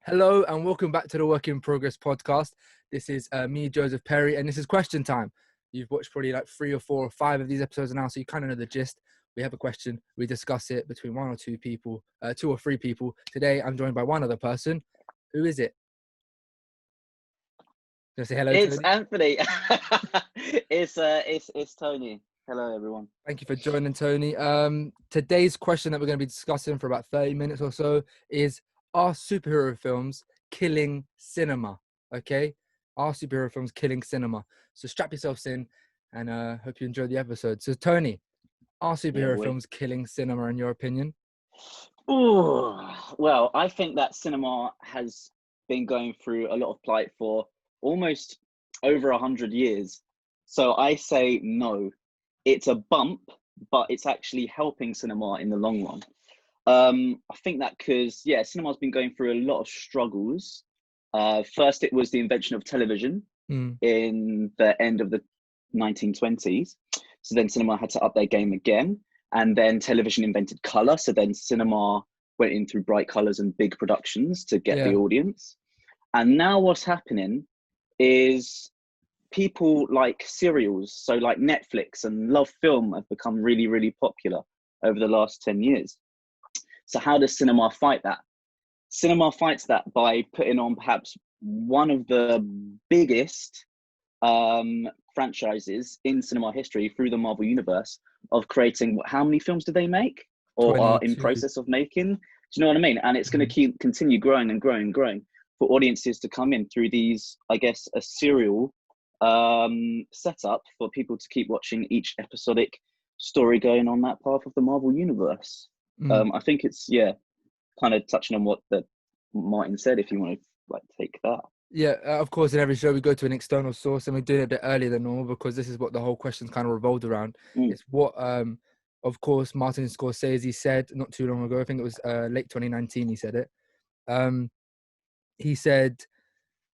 Hello and welcome back to the Work in Progress podcast. This is me, Joseph Perry, and this is question time. You've watched probably like 3 or 4 or 5 of these episodes now, so you kind of know the gist. We have a question, we discuss it between 1 or 2 people, 2 or 3 people. Today, I'm joined by one other person. Who is it? Can I say hello, It's Tony? Anthony. It's Tony. Hello, everyone. Thank you for joining, Tony. Today's question that we're going to be discussing for about 30 minutes or so is, are superhero films killing cinema? Okay? Are superhero films killing cinema? So strap yourselves in and hope you enjoy the episode. So, Tony, are superhero films killing cinema in your opinion? Ooh, well, I think that cinema has been going through a lot of plight for almost over 100 years. So I say no. It's a bump, but it's actually helping cinema in the long run. I think that because, cinema's been going through a lot of struggles. First, it was the invention of television in the end of the 1920s. So then cinema had to up their game again. And then television invented color. So then cinema went in through bright colors and big productions to get the audience. And now what's happening is people like serials. So like Netflix and Love Film have become really, really popular over the last 10 years. So how does cinema fight that? Cinema fights that by putting on perhaps one of the biggest franchises in cinema history through the Marvel Universe of creating, how many films did they make or are in process of making? Do you know what I mean? And it's going to continue growing and growing and growing for audiences to come in through these, I guess, a serial setup for people to keep watching each episodic story going on that path of the Marvel Universe. I think it's, kind of touching on what that Martin said, if you want to like take that. Yeah, of course, in every show we go to an external source, and we're doing it a bit earlier than normal because this is what the whole question's kind of revolved around. It's what, of course, Martin Scorsese said not too long ago. I think it was late 2019 he said it. He said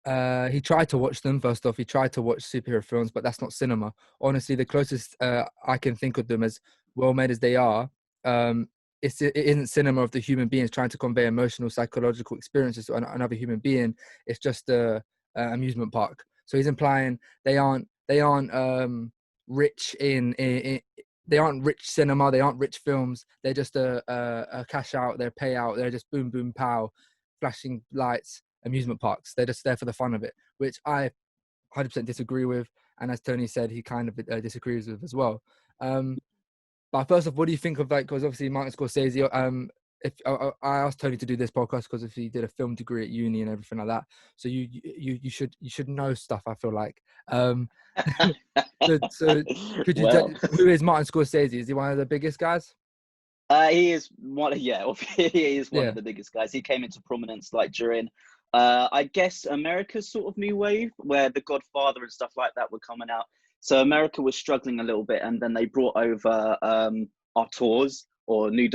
he tried to watch them, first off. He tried to watch superhero films, but that's not cinema. Honestly, the closest I can think of them as well-made as they are, it isn't cinema of the human beings trying to convey emotional, psychological experiences to another human being. It's just a amusement park. So he's implying they aren't rich they aren't rich cinema. They aren't rich films. They're just a cash out. They're payout. They're just boom, boom, pow, flashing lights, amusement parks. They're just there for the fun of it, which I 100% disagree with. And as Tony said, he kind of disagrees with as well. But first off, what do you think of that? Because obviously Martin Scorsese, if I asked Tony to do this podcast because if he did a film degree at uni and everything like that, so you should know stuff. I feel like. So could you tell who is Martin Scorsese? Is he one of the biggest guys? He is one. He is one of the biggest guys. He came into prominence like during, I guess, America's sort of new wave, where The Godfather and stuff like that were coming out. So America was struggling a little bit, and then they brought over auteurs or new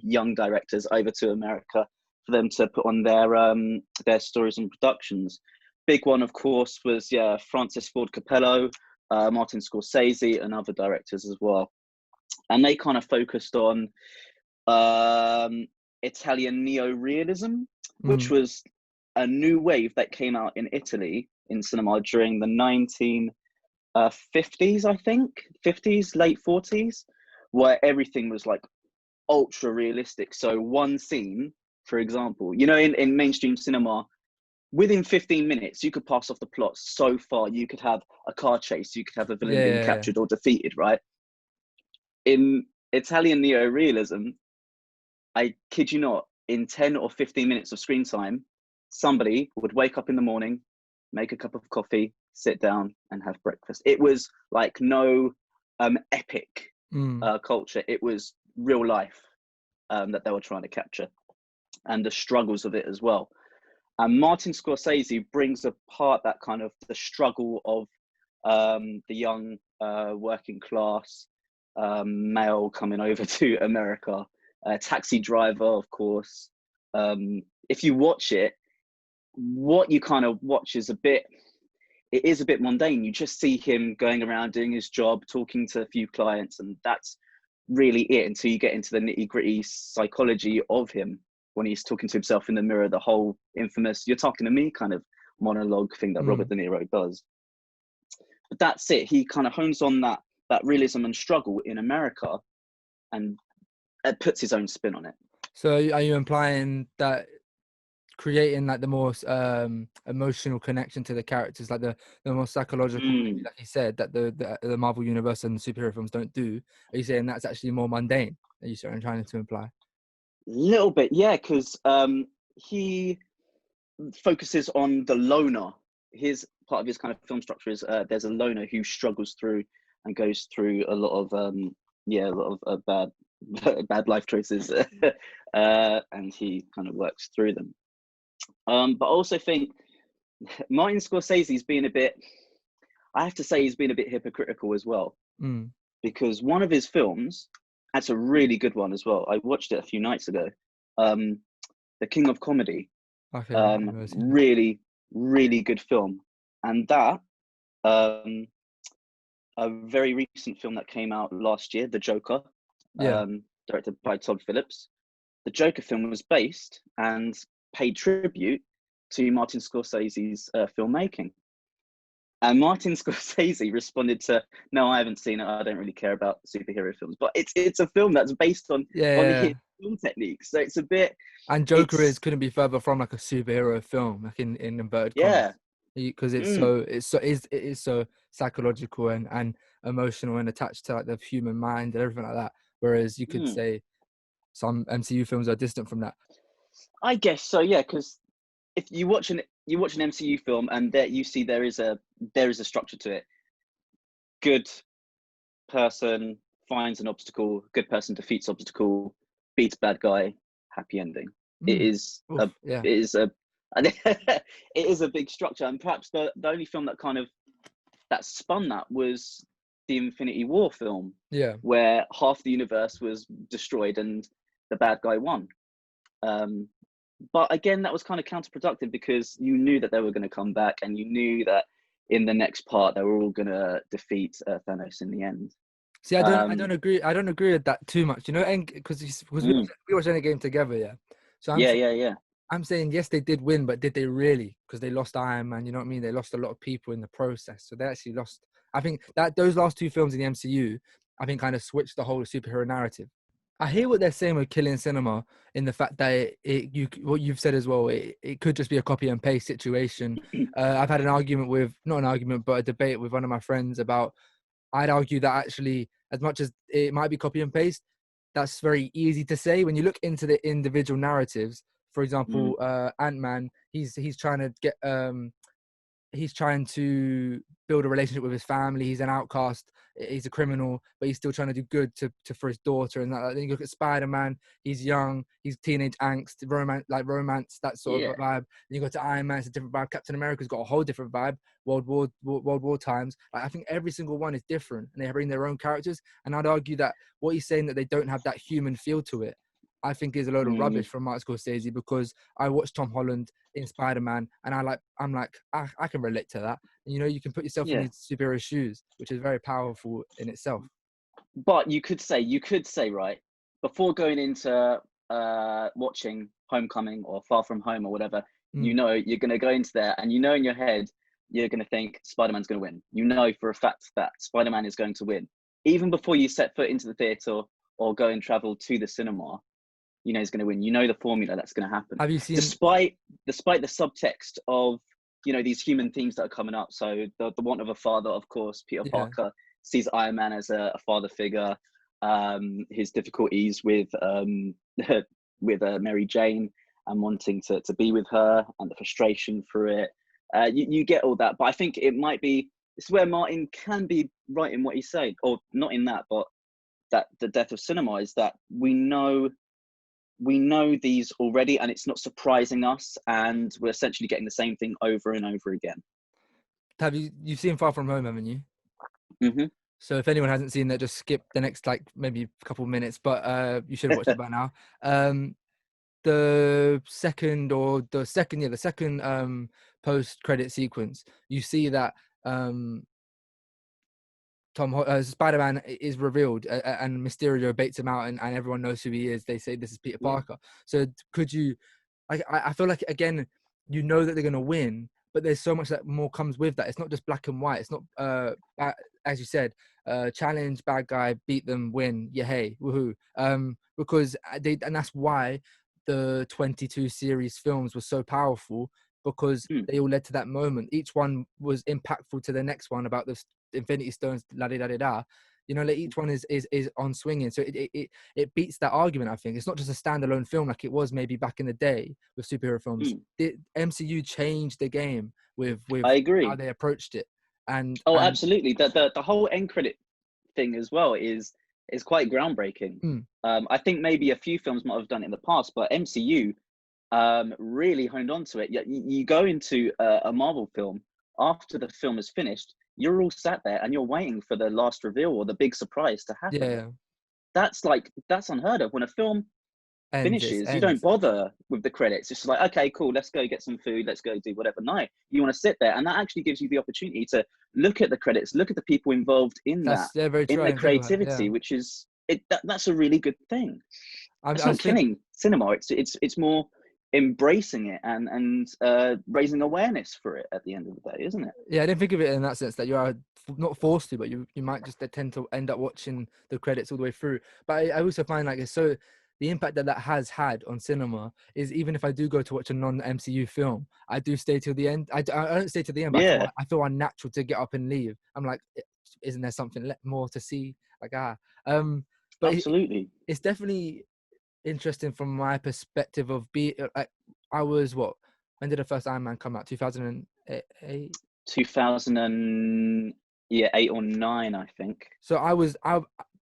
young directors over to America for them to put on their stories and productions. Big one, of course, was Francis Ford Coppola, Martin Scorsese, and other directors as well. And they kind of focused on Italian neo-realism, which was a new wave that came out in Italy in cinema during the 1950s, I think, 50s, late 40s, where everything was like ultra realistic. So one scene, for example, in mainstream cinema, within 15 minutes, you could pass off the plot so far. You could have a car chase, you could have a villain being captured or defeated, right? In Italian neo-realism, I kid you not, in 10 or 15 minutes of screen time, somebody would wake up in the morning, make a cup of coffee, sit down and have breakfast. It was like no epic culture. It was real life that they were trying to capture, and the struggles of it as well. And Martin Scorsese brings apart that kind of the struggle of the young working class male coming over to America, taxi driver, of course. If you watch it, what you kind of watch is it is a bit mundane. You just see him going around doing his job, talking to a few clients, and that's really it until you get into the nitty-gritty psychology of him when he's talking to himself in the mirror, the whole infamous "you're talking to me" kind of monologue thing that Robert De Niro does. But that's it. He kind of hones on that realism and struggle in America, and puts his own spin on it. So are you implying that creating like the more emotional connection to the characters, like the more psychological, maybe, like you said, that the Marvel universe and superhero films don't do? Are you saying that's actually more mundane? Are you trying to imply? A little bit, yeah, because he focuses on the loner. His part of his kind of film structure is there's a loner who struggles through and goes through a lot of bad life choices, and he kind of works through them. But I also think Martin Scorsese's been a bit, I have to say, he's been a bit hypocritical as well. Because one of his films, that's a really good one as well. I watched it a few nights ago. The King of Comedy. Okay. Really, really good film. And that, a very recent film that came out last year, The Joker, directed by Todd Phillips. The Joker film was based and paid tribute to Martin Scorsese's filmmaking. And Martin Scorsese responded to, "No, I haven't seen it. I don't really care about superhero films." But it's a film that's based on his film techniques, so it's a bit. And Joker couldn't be further from like a superhero film, like in inverted commas, because it is so psychological and emotional and attached to like the human mind and everything like that. Whereas you could say some MCU films are distant from that. I guess so, yeah. Because if you watch an MCU film and there you see there is a structure to it. Good person finds an obstacle. Good person defeats obstacle. Beats bad guy. Happy ending. It is it is a big structure, and perhaps the only film that spun that was the Infinity War film, where half the universe was destroyed and the bad guy won. But again, that was kind of counterproductive because you knew that they were going to come back, and you knew that in the next part they were all going to defeat Thanos in the end. See, I don't agree. I don't agree with that too much, and because we watched Endgame together, yeah. So I'm saying yes, they did win, but did they really? Because they lost Iron Man. You know what I mean? They lost a lot of people in the process, so they actually lost. I think that those last two films in the MCU, I think, kind of switched the whole superhero narrative. I hear what they're saying with killing cinema in the fact that what you've said as well, it could just be a copy and paste situation. I've had not an argument, but a debate with one of my friends about, I'd argue that actually, as much as it might be copy and paste, that's very easy to say. When you look into the individual narratives, for example, Ant-Man, he's trying to get he's trying to build a relationship with his family. He's an outcast. He's a criminal, but he's still trying to do good for his daughter. And then you look at Spider-Man. He's young. He's teenage angst, romance, that sort of vibe. And you go to Iron Man. It's a different vibe. Captain America's got a whole different vibe. World War times. Like, I think every single one is different, and they bring their own characters. And I'd argue that what he's saying, that they don't have that human feel to it, I think is a load of rubbish from Martin Scorsese, because I watched Tom Holland in Spider-Man, and I'm like, I can relate to that. And, you can put yourself in these superhero shoes, which is very powerful in itself. But you could say, right, before going into watching Homecoming or Far From Home or whatever, you're going to go into there, and in your head, you're going to think Spider-Man's going to win. You know for a fact that Spider-Man is going to win. Even before you set foot into the theatre or go and travel to the cinema, he's going to win. The formula that's going to happen. Have you seen, despite the subtext of these human themes that are coming up? So the want of a father, of course. Peter Parker sees Iron Man as a father figure. His difficulties with Mary Jane and wanting to be with her, and the frustration for it. You get all that, but I think it's where Martin can be right in what he's saying, or not in that, but that the death of cinema is that we know these already, and it's not surprising us, and we're essentially getting the same thing over and over again. You've seen Far From Home, haven't you? Mm-hmm. So if anyone hasn't seen that, just skip the next maybe a couple of minutes, but you should have watched it by now. The second post-credit sequence, you see that Spider-Man is revealed, and Mysterio baits him out, and everyone knows who he is. They say this is Peter Yeah. Parker. So could you? I feel like, again, you know that they're gonna win, but there's so much that more comes with that. It's not just black and white. It's not as you said, challenge, bad guy, beat them, win, yeah, hey, woohoo. Because and that's why the 22 series films were so powerful, because they all led to that moment. Each one was impactful to the next one about the Infinity Stones, la da da da. You know, like each one is on swinging. So it beats that argument. I think it's not just a standalone film like it was maybe back in the day with superhero films. The MCU changed the game with I how agree. they approached it. And Absolutely. The whole end credit thing as well is quite groundbreaking. I think maybe a few films might have done it in the past, but MCU really honed on to it. You go into a Marvel film after the film is finished, you're all sat there and you're waiting for the last reveal or the big surprise to happen. yeah, That's unheard of. When a film finishes, you don't ends. bother with the credits. It's just like, okay, cool, let's go get some food, let's go do whatever. No, you want to sit there, and that actually gives you the opportunity to look at the credits, look at the people involved in that, Very true. in I the didn't think about it. Yeah, creativity, which is that's a really good thing. It's I not was thinking. killing cinema. It's more embracing it and raising awareness for it at the end of the day, isn't it? Yeah, I didn't think of it in that sense that you are not forced to, but you might just tend to end up watching the credits all the way through. But I also find like it's so the impact that has had on cinema is, even if I do go to watch a non-MCU film, I do stay till the end. I don't stay till the end, but Yeah, I feel unnatural to get up and leave. I'm like, isn't there something more to see? Like but absolutely. it's definitely interesting from my perspective of like I was what when did the first Iron Man come out? 2008. 2000 and yeah, 8 or 9, I think. So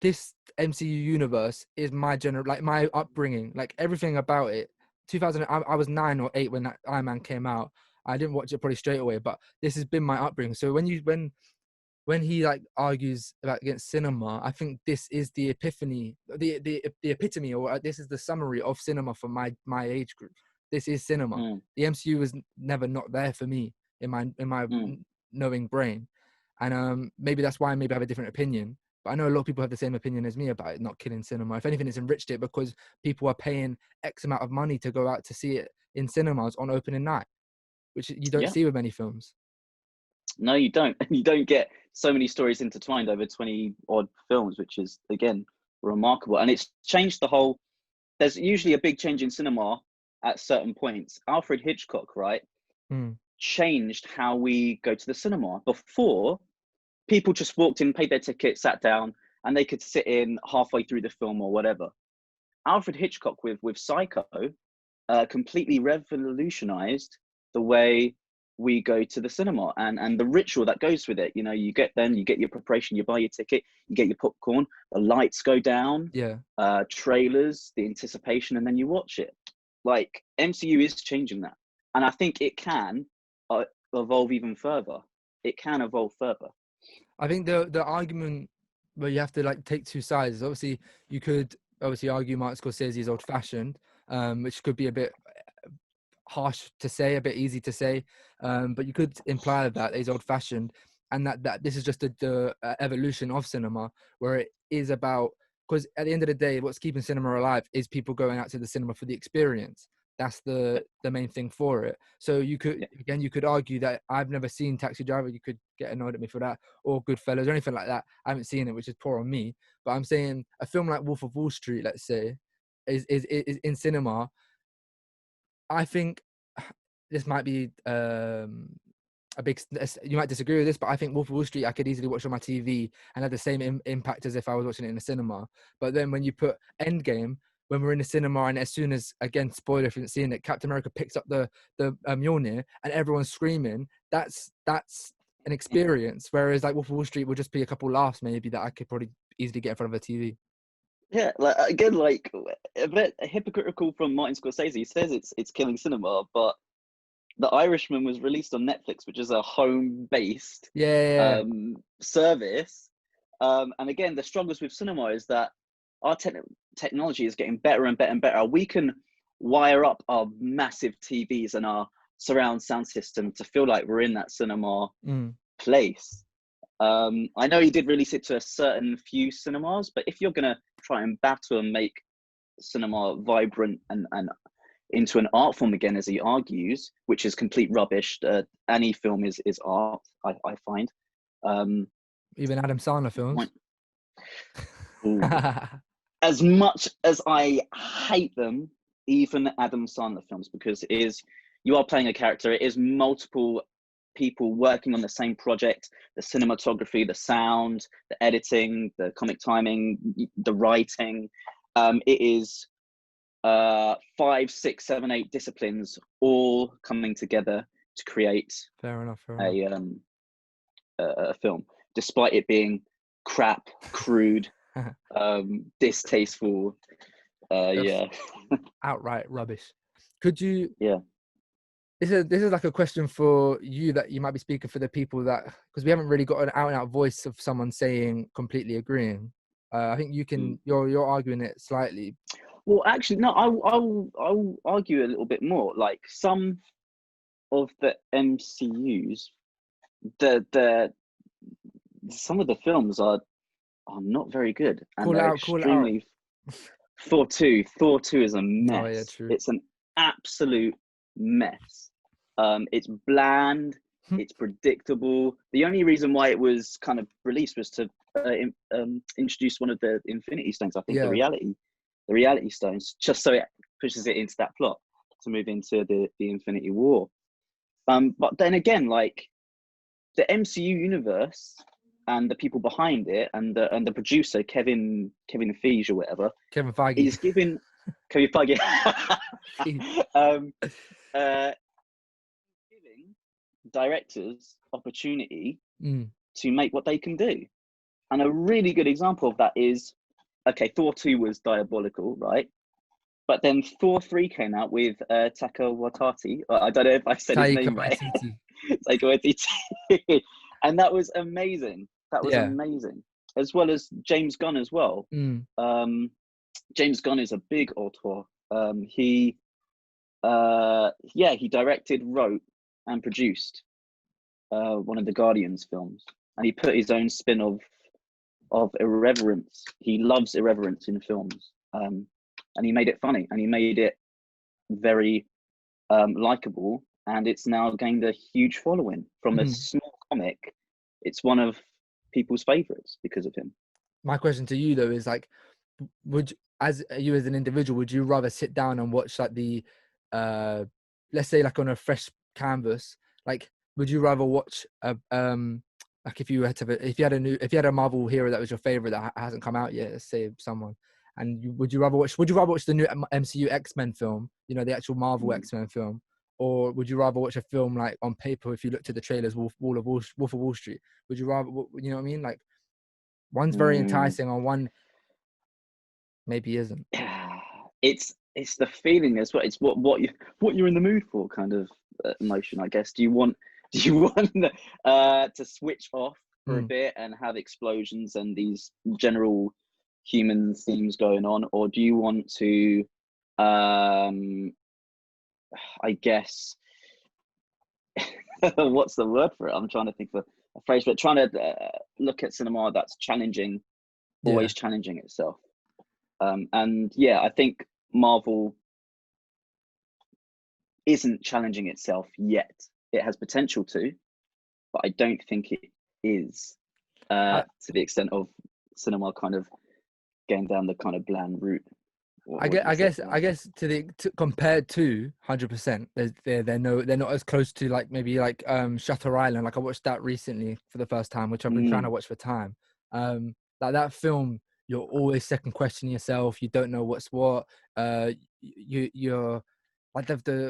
this MCU universe is my like my upbringing, like everything about it. 2000, I was 9 or 8 when that Iron Man came out. I didn't watch it probably straight away, but this has been my upbringing. So when he like argues about against cinema, I think this is the epiphany, the epitome, or this is the summary of cinema for my age group. This is cinema. The MCU was never not there for me in my knowing brain, and maybe that's why maybe I have a different opinion. But I know a lot of people have the same opinion as me about it not killing cinema. If anything, it's enriched it because people are paying X amount of money to go out to see it in cinemas on opening night, which you don't Yeah. see with many films. No, you don't. You don't get so many stories intertwined over 20 odd films, which is, again, remarkable. And it's changed the whole. There's usually a big change in cinema at certain points. Alfred Hitchcock, right, changed how we go to the cinema. Before, people just walked in, paid their ticket, sat down, and they could sit in halfway through the film or whatever. Alfred Hitchcock with Psycho completely revolutionized the way we go to the cinema and the ritual that goes with it. You know, you get your preparation, you buy your ticket, you get your popcorn, the lights go down, trailers, the anticipation, and then you watch it. Like, MCU is changing that, and I think it can evolve even further. It can evolve further. I think the argument where you have to like take two sides is, obviously you could obviously argue Martin Scorsese is old fashioned, which could be a bit harsh to say, a bit easy to say, but you could imply that he's old fashioned, and that this is just the evolution of cinema, where it is about, because at the end of the day, what's keeping cinema alive is people going out to the cinema for the experience. That's the main thing for it. So you could argue that I've never seen Taxi Driver. You could get annoyed at me for that, or Goodfellas or anything like that. I haven't seen it, which is poor on me. But I'm saying a film like Wolf of Wall Street, let's say, is in cinema. I think this might be a big. You might disagree with this, but I think Wolf of Wall Street I could easily watch on my TV and have the same impact as if I was watching it in the cinema. But then when you put Endgame, when we're in the cinema, and as soon as, again, spoiler if you haven't seen it, Captain America picks up the Mjolnir and everyone's screaming, that's an experience. Whereas like Wolf of Wall Street would just be a couple laughs maybe that I could probably easily get in front of a TV. Yeah, like, again, like a bit hypocritical from Martin Scorsese. He says it's killing cinema, but The Irishman was released on Netflix, which is a home-based Yeah. service. And again, the struggles with cinema is that our technology is getting better and better and better. We can wire up our massive TVs and our surround sound system to feel like we're in that cinema place. I know he did release it to a certain few cinemas, but if you're gonna try and battle and make cinema vibrant and into an art form again, as he argues, which is complete rubbish. Any film is art, I find. Even Adam Sandler films. As much as I hate them, even Adam Sandler films, because you are playing a character. It is multiple people working on the same project. The cinematography, the sound, the editing, the comic timing, the writing. It is 5, 6, 7, 8 disciplines all coming together to create Fair enough. a film, despite it being crap, crude, distasteful, outright rubbish. Could you? Yeah. This is like a question for you, that you might be speaking for the people, that because we haven't really got an out and out voice of someone saying completely agreeing. I think you can. You're arguing it slightly. Well, actually, no. I'll argue a little bit more. Like some of the MCUs, some of the films are not very good, and they're extremely. Thor 2 is a mess. Oh, yeah, true. It's an absolute mess. It's bland. It's predictable. The only reason why it was kind of released was to introduce one of the Infinity Stones. I think the reality stones, just so it pushes it into that plot to move into the Infinity War. But then again, like the MCU universe and the people behind it, and the producer Kevin Feige or whatever, Kevin Feige, is giving Kevin Feige giving directors opportunity to make what they can do. And a really good example of that is, okay, Thor 2 was diabolical, right? But then Thor 3 came out with Taika Waititi. I don't know if I said his name right. Taika Waititi. And that was amazing. That was amazing. As well as James Gunn as well. James Gunn is a big auteur. He directed, wrote, and produced one of the Guardians films, and he put his own spin of irreverence. He loves irreverence in films, and he made it funny, and he made it very likable, and it's now gained a huge following from a small comic. It's one of people's favorites because of him. My question to you though is, like, would as an individual, would you rather sit down and watch like the let's say like on a fresh canvas, like would you rather watch like if you had a Marvel hero that was your favorite that hasn't come out yet, let's say someone, and would you rather watch the new MCU X-Men film, the actual Marvel X-Men film, or would you rather watch a film like on paper, if you looked at the trailers, Wolf of Wall Street? Would you rather, you know what I mean? Like one's very enticing and one maybe isn't. It's the feeling as well. It's what you're in the mood for, kind of emotion, I guess. Do you want to switch off for a bit and have explosions and these general human themes going on, or do you want to I guess what's the word for it? I'm trying to think of a phrase, but trying to look at cinema that's challenging, always challenging itself. And I think Marvel isn't challenging itself yet. It has potential to, but I don't think it is to the extent of cinema kind of going down the kind of bland route. I guess compared to 100%, they're not as close to like maybe like Shutter Island. Like I watched that recently for the first time, which I've been trying to watch for time. Like that film, you're always second questioning yourself. You don't know what's what. You're like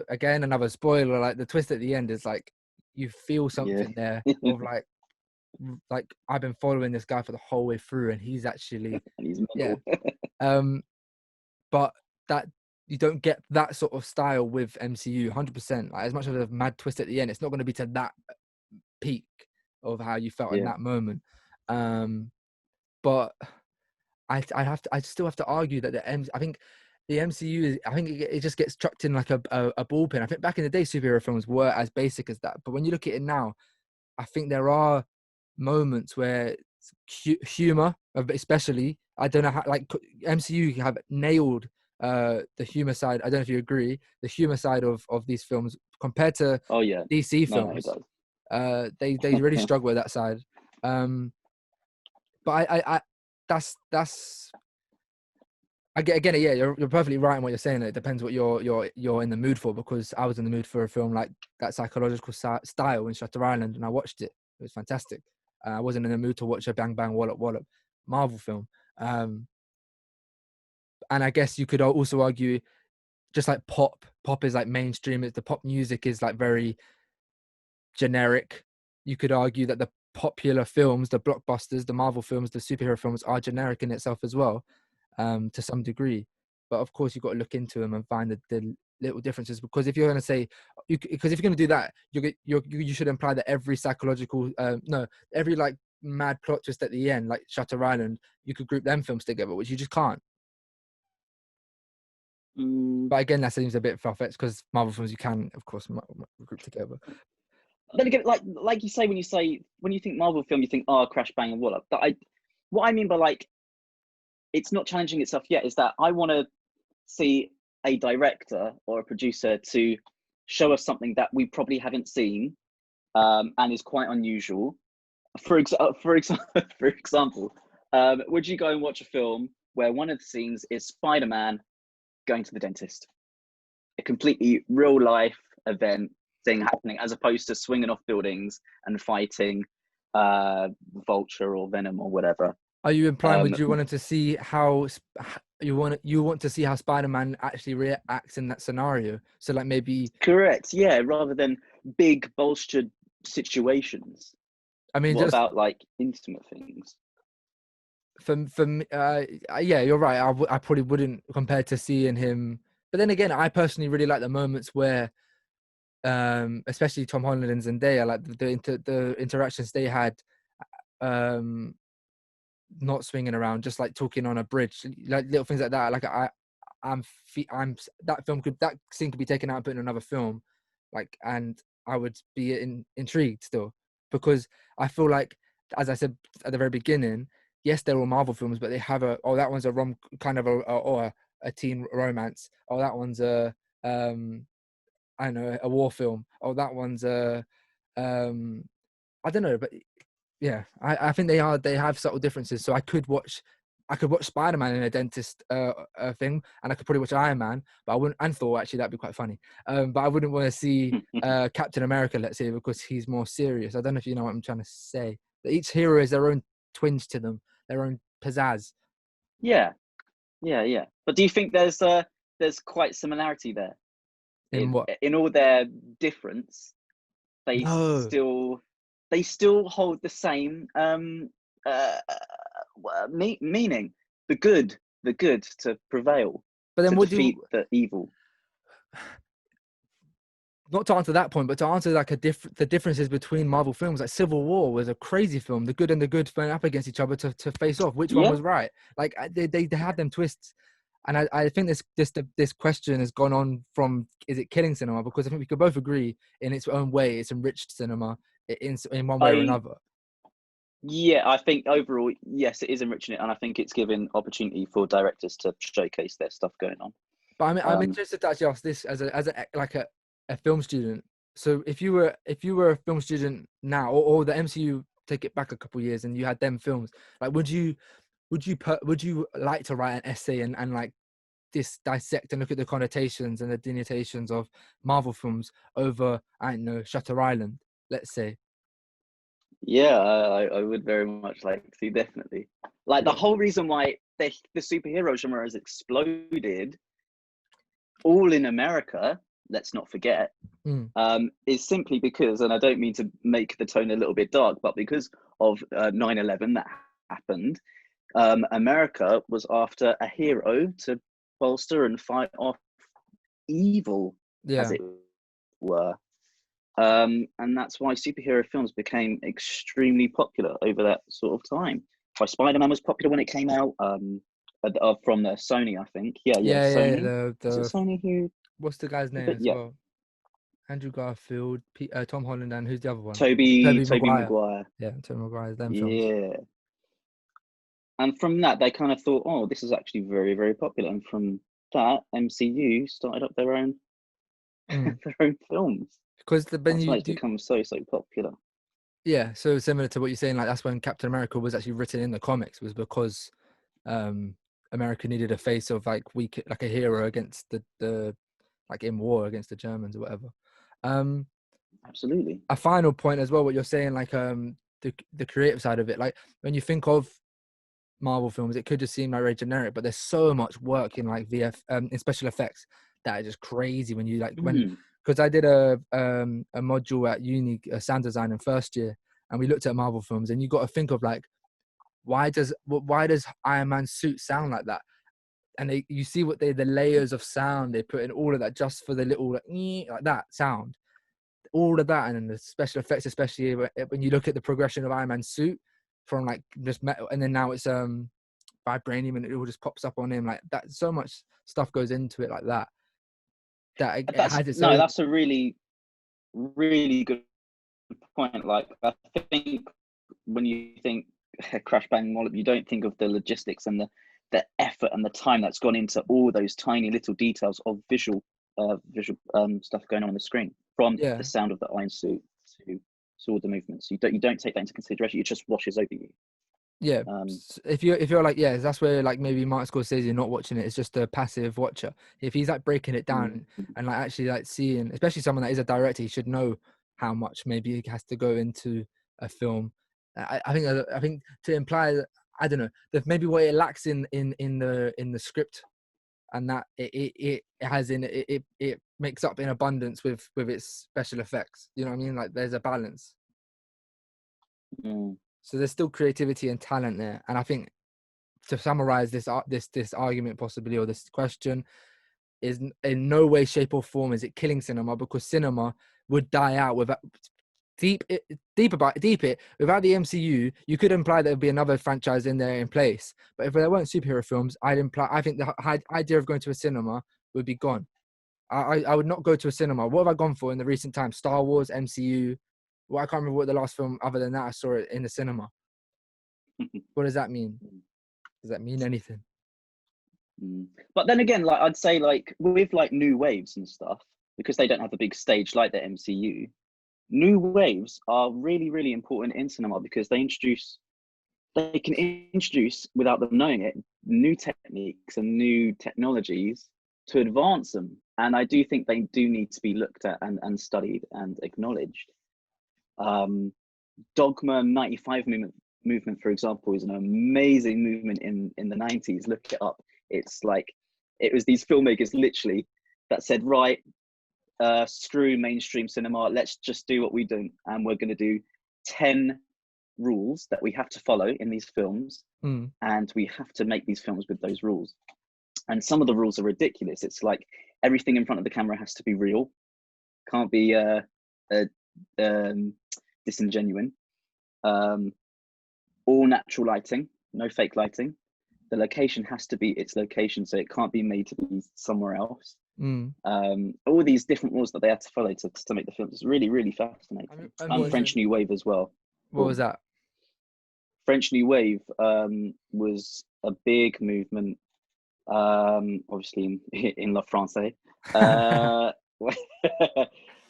again, another spoiler. Like the twist at the end is like you feel something there of like I've been following this guy for the whole way through, and he's actually but that you don't get that sort of style with MCU 100%. Like as much as a mad twist at the end, it's not going to be to that peak of how you felt in that moment. But I still have to argue that I think the MCU it just gets chucked in like a ballpen. I think back in the day superhero films were as basic as that, but when you look at it now, I think there are moments where humor, especially, I don't know how, like MCU have nailed the humor side. I don't know if you agree, the humor side of these films compared to Oh yeah, DC no, it films. does. They really struggle with that side. But I that's again, yeah, you're perfectly right in what you're saying. It depends what you're in the mood for, because I was in the mood for a film like that psychological style in Shutter Island, and I watched it. It was fantastic. I wasn't in the mood to watch a bang bang wallop wallop Marvel film. And I guess you could also argue, just like pop is like mainstream. The pop music is like very generic. You could argue that the popular films, the blockbusters, the Marvel films, the superhero films are generic in itself as well, to some degree. But of course, you've got to look into them and find the little differences. Because if you're going to say, because if you're going to do that, you should imply that every psychological, every like mad plot twist at the end, like Shutter Island, you could group them films together, which you just can't. Mm. But again, that seems a bit far-fetched, because Marvel films you can, of course, group together. Then again, like you say, when you think Marvel film, you think, oh, crash bang and wallop. But what I mean by like, it's not challenging itself yet, is that I want to see a director or a producer to show us something that we probably haven't seen, and is quite unusual. For example, would you go and watch a film where one of the scenes is Spider-Man going to the dentist? A completely real life event thing happening, as opposed to swinging off buildings and fighting Vulture or Venom or whatever. Are you implying, would you want to see how you want to see how Spider-Man actually reacts in that scenario? So like maybe correct, yeah, rather than big bolstered situations. I mean, What just about like intimate things? for me, yeah, you're right. I probably wouldn't compare to seeing him. But then again, I personally really like the moments where, especially Tom Holland and Zendaya, like the interactions they had, not swinging around, just like talking on a bridge, like little things like that. Like I'm that scene could be taken out and put in another film, like, and I would be intrigued still, because I feel like, as I said at the very beginning, yes, they're all Marvel films, but they have that one's a kind of or a teen romance. Oh, that one's I don't know, a war film. Oh, that one's I don't know, but yeah, I think they have subtle differences. So I could watch Spider-Man in a dentist thing, and I could probably watch Iron Man, but I wouldn't, and Thor, actually that'd be quite funny. But I wouldn't want to see Captain America, let's say, because he's more serious. I don't know if you know what I'm trying to say. That each hero has their own twinge to them, their own pizzazz. Yeah, yeah. But do you think there's quite similarity there In what? in all their difference? They No, still hold the same meaning. The good to prevail, but then to what do defeat you? the evil. Not to answer that point, but to answer like the differences between Marvel films. Like Civil War was a crazy film. The good and the good went up against each other to face off. Which one Yeah, was right? Like they had them twists, and I think this question has gone on from, is it killing cinema? Because I think we could both agree, in its own way, it's enriched cinema in one way or I another. I think overall, yes, it is enriching it, and I think it's giving opportunity for directors to showcase their stuff going on. But I'm Um, interested to actually ask this as a film student. So if you were a film student now, or the MCU, take it back a couple of years, and you had them films, like would you like to write an essay and like dissect and look at the connotations and the denotations of Marvel films over, I don't know, Shutter Island, let's say? yeah, I would very much like to, definitely. Like the whole reason why the superhero genre has exploded all in America, let's not forget, Mm. is simply because, and I don't mean to make the tone a little bit dark, but because of 9/11 that happened, America was after a hero to bolster and fight off evil, as Yeah. it were. And that's why superhero films became extremely popular over that sort of time. Why Spider-Man was popular when it came out, from the Sony, I think. Yeah, Yeah, Sony. yeah. Was it The Sony who? what's the guy's name But as yeah, well? Andrew Garfield, Tom Holland, and who's the other one? Toby Tobey Toby Maguire. Maguire. Yeah, Tobey Maguire's them films. Yeah. And from that, they kind of thought, oh, this is actually very, very popular. And from that, MCU started up their own their own films. Because That's why it's become so popular. Yeah, so similar to what you're saying, like that's when Captain America was actually written in the comics, was because America needed a face of like like a hero against the like in war against the Germans or whatever. Absolutely. A final point as well, what you're saying, like the creative side of it, like when you think of Marvel films, it could just seem like very generic, but there's so much work in like in special effects that are just crazy when you like when because I did a module at uni, sound design in first year, and we looked at Marvel films, and you got to think of like why does Iron Man's suit sound like that? And you see what the layers of sound they put in all of that just for the little like that sound, all of that, and then the special effects, especially when you look at the progression of Iron Man's suit from like just metal, and then now it's vibranium, and it all just pops up on him like that. So much stuff goes into it like that. That's a really, really good point. Like I think when you think Crash Bang Wallop, you don't think of the logistics and the effort and the time that's gone into all those tiny little details of visual stuff going on the screen, from the sound of the iron suit to all the movements. You don't take that into consideration. It just washes over you. Yeah, if you're like, yeah, that's where like maybe Martin Scorsese not watching it, it's just a passive watcher. If he's like breaking it down and like actually like seeing, especially someone that is a director, he should know how much maybe he has to go into a film. I think to imply that, I don't know, that maybe what it lacks in the script, and that it has in it makes up in abundance with its special effects. You know what I mean? Like there's a balance. So there's still creativity and talent there. And I think to summarize this argument possibly, or this question, is in no way, shape or form is it killing cinema, because cinema would die out without deep it without the MCU. You could imply there'd be another franchise in there in place, but if there weren't superhero films, I think the idea of going to a cinema would be gone. I would not go to a cinema. What have I gone for in the recent times? Star Wars, MCU. Well, I can't remember what the last film other than that I saw it in the cinema. What does that mean? Does that mean anything? But then again, like I'd say, like with like new waves and stuff, because they don't have a big stage like the MCU, new waves are really, really important in cinema, because they can introduce, without them knowing it, new techniques and new technologies to advance them. And I do think they do need to be looked at and studied and acknowledged. Dogma 95 movement, for example, is an amazing movement in the 90s. Look it up. It's like, it was these filmmakers literally that said, right, screw mainstream cinema, let's just do what we do, and we're going to do 10 rules that we have to follow in these films, and we have to make these films with those rules. And some of the rules are ridiculous. It's like everything in front of the camera has to be real, can't be disingenuine. All natural lighting, no fake lighting. The location has to be its location, so it can't be made to be somewhere else. All these different rules that they had to follow to make the films is really, really fascinating. And French New Wave as well. What was that? French New Wave was a big movement, obviously in La France,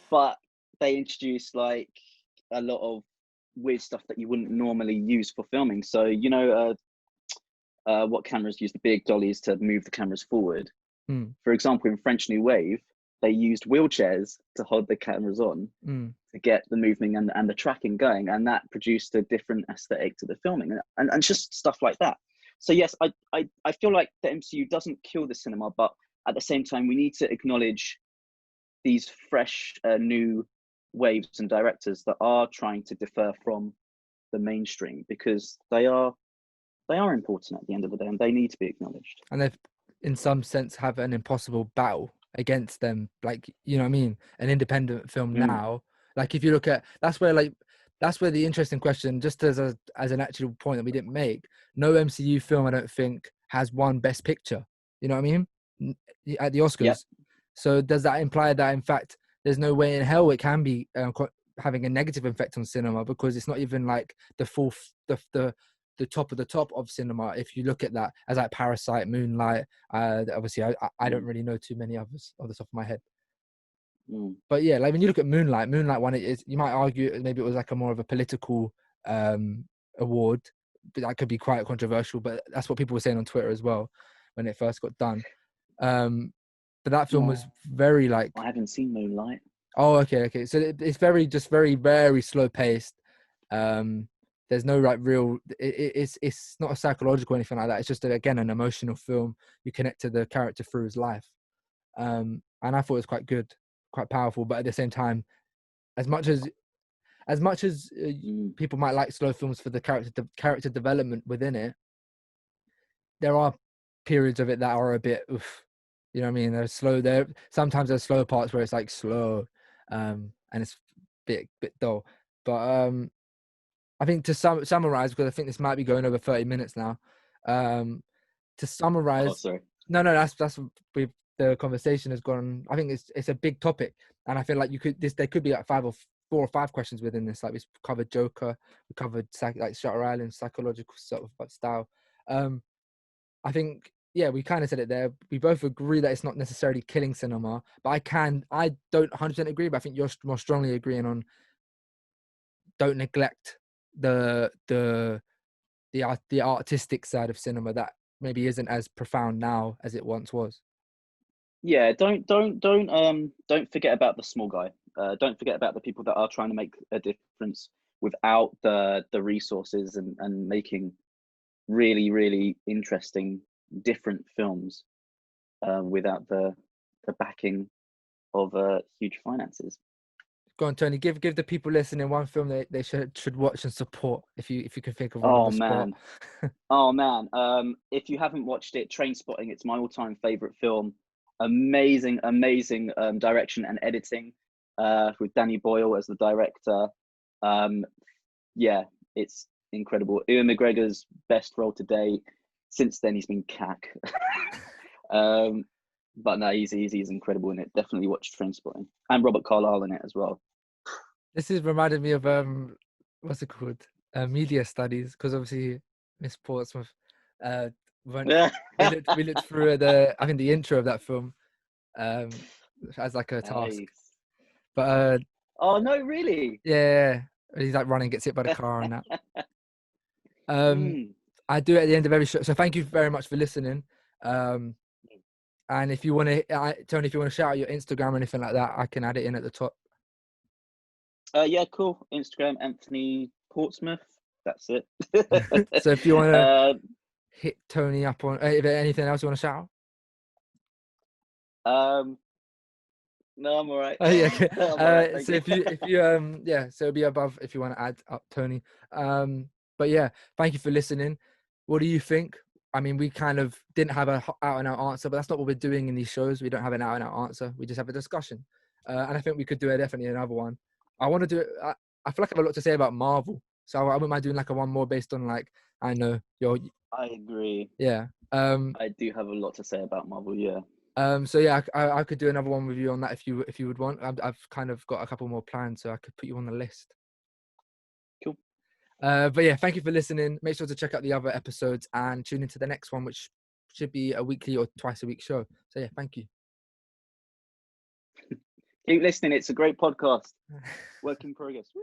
but they introduced like a lot of weird stuff that you wouldn't normally use for filming. So you know what cameras use the big dollies to move the cameras forward. For example, in French New Wave, they used wheelchairs to hold the cameras on to get the movement and the tracking going, and that produced a different aesthetic to the filming and just stuff like that. So yes, I feel like the MCU doesn't kill the cinema, but at the same time, we need to acknowledge these fresh, new waves and directors that are trying to differ from the mainstream, because they are important at the end of the day, and they need to be acknowledged. And they've, in some sense, have an impossible battle against them. Like, you know what I mean? An independent film now. Like, if you look at, that's where the interesting question, just as an actual point that we didn't make, no MCU film, I don't think, has won Best Picture. You know what I mean? At the Oscars. Yep. So does that imply that, in fact, there's no way in hell it can be having a negative effect on cinema, because it's not even like the full the top of the top of cinema. If you look at that as like Parasite, Moonlight, obviously I don't really know too many others off the top of my head. But yeah, like when you look at Moonlight one, it is, you might argue maybe it was like a more of a political award, but that could be quite controversial. But that's what people were saying on Twitter as well when it first got done. But that film was very like. I haven't seen Moonlight. Oh, okay. So it's very slow paced. There's no like real. It's not a psychological or anything like that. It's just again an emotional film. You connect to the character through his life, and I thought it was quite good, quite powerful. But at the same time, as much as people might like slow films for the character development within it, there are periods of it that are a bit oof. You know what I mean? They're slow. Sometimes there's slow parts where it's like slow, and it's a bit dull. But I think to summarize, because I think this might be going over 30 minutes now. To summarize, oh, sorry. No, that's the conversation has gone. I think it's a big topic, and I feel like there could be like 4 or 5 questions within this. Like we covered Joker, we covered like Shutter Island, psychological sort of style. I think, yeah, we kind of said it there. We both agree that it's not necessarily killing cinema, but I don't 100% agree, but I think you're more strongly agreeing on don't neglect the artistic side of cinema that maybe isn't as profound now as it once was. Yeah, don't forget about the small guy. Don't forget about the people that are trying to make a difference without the resources and making really, really interesting, different films without the backing of huge finances. Go on, Tony. Give the people listening one film they should watch and support, if you can think of one on the spot. Oh man! If you haven't watched it, Trainspotting. It's my all-time favorite film. Amazing direction and editing with Danny Boyle as the director. Yeah, it's incredible. Ewan McGregor's best role to date. Since then, he's been cack. But no, he's incredible in it. Definitely watch Trainspotting, and Robert Carlyle in it as well. This is reminded me of what's it called? Media studies, because obviously Miss Portsmouth. We looked through I think the intro of that film as like a task. But oh no, really? Yeah, he's like running, gets hit by the car and that. I do it at the end of every show. So thank you very much for listening. And if you want to, Tony, if you want to shout out your Instagram or anything like that, I can add it in at the top. Yeah, cool. Instagram, Anthony Portsmouth. That's it. So if you want to hit Tony up on, is there anything else you want to shout out? No, I'm all right. Oh yeah. Okay. Right, so if you yeah, so it'll be above if you want to add up Tony. But yeah, thank you for listening. What do you think? I mean, we kind of didn't have a out and out answer, but that's not what we're doing in these shows. We don't have an out and out answer. We just have a discussion. And I think we could do definitely another one. I want to do it. I feel like I have a lot to say about Marvel, so I wouldn't mind doing like a one more based on like I know your. I agree. Yeah. I do have a lot to say about Marvel. Yeah. So yeah, I could do another one with you on that if you would want. I've kind of got a couple more planned, so I could put you on the list. Cool. But yeah, thank you for listening. Make sure to check out the other episodes and tune into the next one, which should be a weekly or twice a week show. So yeah, thank you. Keep listening. It's a great podcast. Work in progress. Woo.